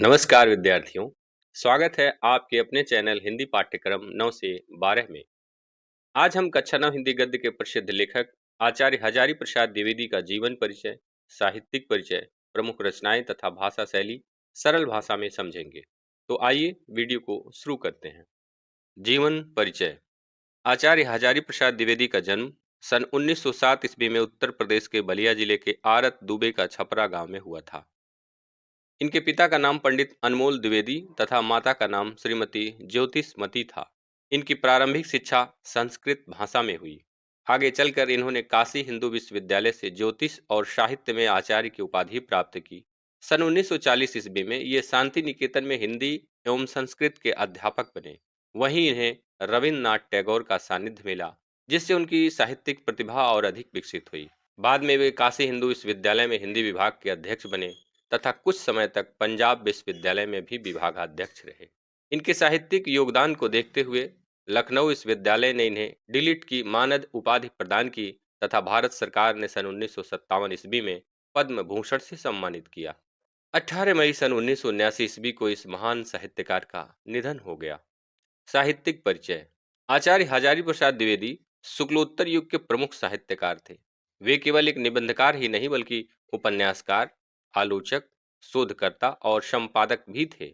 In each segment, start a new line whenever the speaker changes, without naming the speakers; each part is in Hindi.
नमस्कार विद्यार्थियों, स्वागत है आपके अपने चैनल हिंदी पाठ्यक्रम 9 से 12 में। आज हम कक्षा 9 हिंदी गद्य के प्रसिद्ध लेखक आचार्य हजारी प्रसाद द्विवेदी का जीवन परिचय, साहित्यिक परिचय, प्रमुख रचनाएं तथा भाषा शैली सरल भाषा में समझेंगे। तो आइए वीडियो को शुरू करते हैं। जीवन परिचय। आचार्य हजारी प्रसाद द्विवेदी का जन्म सन 1907 ईस्वी में उत्तर प्रदेश के बलिया जिले के आरत दुबे का छपरा गांव में हुआ था। इनके पिता का नाम पंडित अनमोल द्विवेदी तथा माता का नाम श्रीमती ज्योतिषमती था। इनकी प्रारंभिक शिक्षा संस्कृत भाषा में हुई। आगे चलकर इन्होंने काशी हिंदू विश्वविद्यालय से ज्योतिष और साहित्य में आचार्य की उपाधि प्राप्त की। सन 1940 ईस्वी में ये शांति निकेतन में हिंदी एवं संस्कृत के अध्यापक बने। वहीं इन्हें रविन्द्रनाथ टैगोर का सानिध्य मिला, जिससे उनकी साहित्यिक प्रतिभा और अधिक विकसित हुई। बाद में वे काशी हिंदू विश्वविद्यालय में हिंदी विभाग के अध्यक्ष बने तथा कुछ समय तक पंजाब विश्वविद्यालय में भी विभागाध्यक्ष रहे। इनके साहित्यिक योगदान को देखते हुए लखनऊ विश्वविद्यालय ने इन्हें डिलिट की मानद उपाधि प्रदान की तथा भारत सरकार ने सन 1957 ईस्वी में पद्म भूषण से सम्मानित किया। 18 मई सन 1979 ईस्वी को इस महान साहित्यकार का निधन हो गया। साहित्यिक परिचय। आचार्य हजारी प्रसाद द्विवेदी शुक्लोत्तर युग के प्रमुख साहित्यकार थे। वे केवल एक निबंधकार ही नहीं बल्कि उपन्यासकार, आलोचक, शोधकर्ता और संपादक भी थे।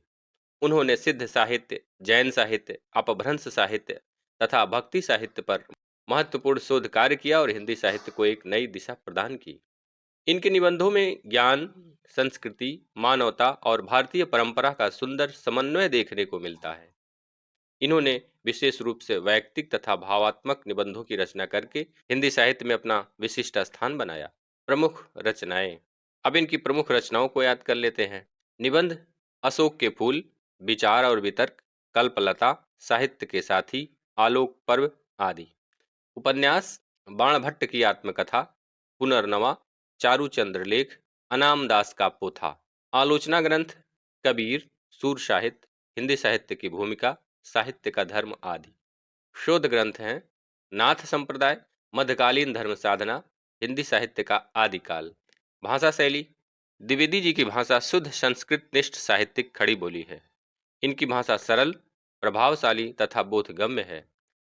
उन्होंने सिद्ध साहित्य, जैन साहित्य, अपभ्रंश साहित्य तथा भक्ति साहित्य पर महत्वपूर्ण शोध कार्य किया और हिंदी साहित्य को एक नई दिशा प्रदान की। इनके निबंधों में ज्ञान, संस्कृति, मानवता और भारतीय परंपरा का सुंदर समन्वय देखने को मिलता है। इन्होंने विशेष रूप से वैयक्तिक तथा भावात्मक निबंधों की रचना करके हिंदी साहित्य में अपना विशिष्ट स्थान बनाया। प्रमुख रचनाएं। अब इनकी प्रमुख रचनाओं को याद कर लेते हैं। निबंध अशोक के फूल, विचार और वितर्क, कल्पलता, साहित्य के साथी, आलोक पर्व आदि। उपन्यास बाणभट्ट की आत्मकथा, पुनर्नवा, चारूचंद्र लेख, अनाम दास का पोथा। आलोचना ग्रंथ कबीर, सूर साहित्य, हिंदी साहित्य की भूमिका, साहित्य का धर्म आदि। शोध ग्रंथ हैं नाथ संप्रदाय, मध्यकालीन धर्म साधना, हिंदी साहित्य का आदिकाल। भाषा शैली। द्विवेदी जी की भाषा शुद्ध संस्कृत निष्ठ साहित्यिक खड़ी बोली है। इनकी भाषा सरल, प्रभावशाली तथा बोधगम्य है।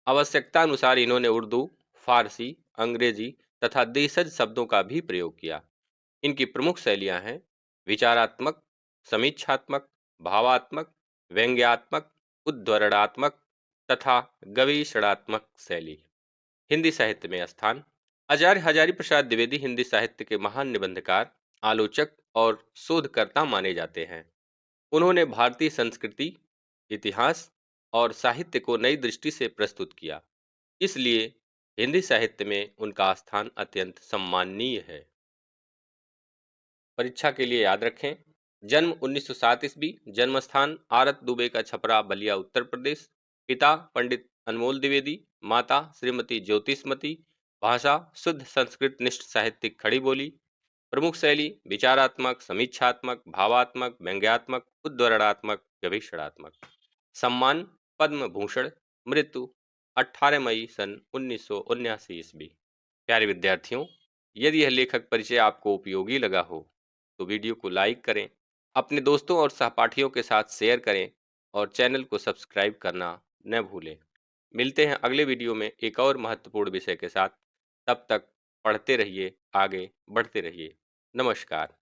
आवश्यकता अनुसार इन्होंने उर्दू, फारसी, अंग्रेजी तथा देशज शब्दों का भी प्रयोग किया। इनकी प्रमुख शैलियां हैं विचारात्मक, समीक्षात्मक, भावात्मक, व्यंग्यात्मक, उद्धरणात्मक तथा गवेषणात्मक शैली। हिंदी साहित्य में स्थान। आचार्य हजारी प्रसाद द्विवेदी हिंदी साहित्य के महान निबंधकार, आलोचक और शोधकर्ता माने जाते हैं। उन्होंने भारतीय संस्कृति, इतिहास और साहित्य को नई दृष्टि से प्रस्तुत किया। इसलिए हिंदी साहित्य में उनका स्थान अत्यंत सम्माननीय है। परीक्षा के लिए याद रखें। जन्म 1907 ईस्वी, जन्म स्थान आरत दुबे का छपरा बलिया उत्तर प्रदेश। पिता पंडित अनमोल द्विवेदी, माता श्रीमती ज्योतिषमती। भाषा शुद्ध संस्कृत निष्ठ साहित्यिक खड़ी बोली। प्रमुख शैली विचारात्मक, समीक्षात्मक, भावात्मक, व्यंग्यात्मक, उद्धरणात्मक, गवेषणात्मक। सम्मान पद्म भूषण। मृत्यु 18 मई सन 1979 ईस्वी। प्यारे विद्यार्थियों, यदि यह लेखक परिचय आपको उपयोगी लगा हो तो वीडियो को लाइक करें, अपने दोस्तों और सहपाठियों के साथ शेयर करें और चैनल को सब्सक्राइब करना न भूलें। मिलते हैं अगले वीडियो में एक और महत्वपूर्ण विषय के साथ। तब तक पढ़ते रहिए, आगे बढ़ते रहिए। नमस्कार।